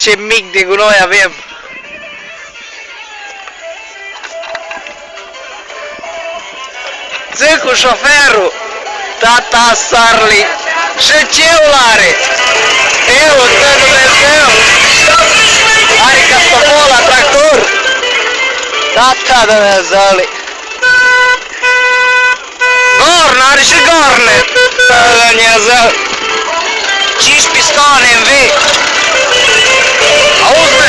Ce mic de gunoi avem! Țâcu șoferul! Tata Sarli! Și ce are? Eu, dă Dumnezeu! Are castofol la tractor! Tata Dumnezeule! Gorn, are și gornet! Dumnezeu! 5 pistoane în V! Auzi, mă!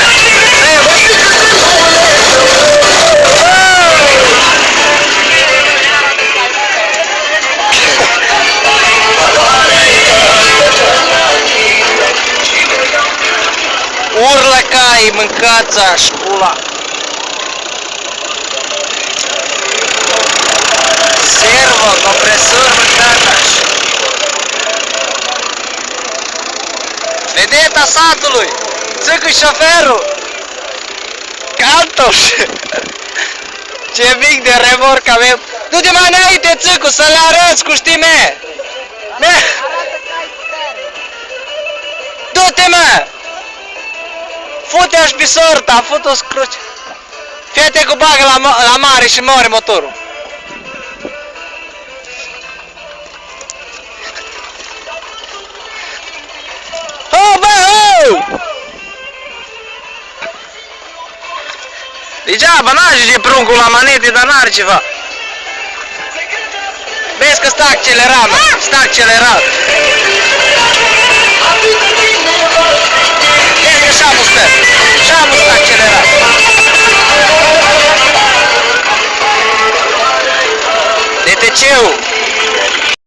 Urlă cai, mâncați-aș pula! Servo, compresor, mâncați-aș! Vedeta satului! Țâcu șoferul! Cantoș! Ce mic de remorc avem! Du-te mai înainte, Țâcu, să le arăți cu știme! Du-te, mă! Fute-aș pe sorta, fute-o scruci! Fii cu bagă la mare și moare motorul! Oh, bă, oh! Degeaba, n-ajunge pruncul la manete, dar n-are ceva! Vezi că stă accelerat, mă! Stă accelerat!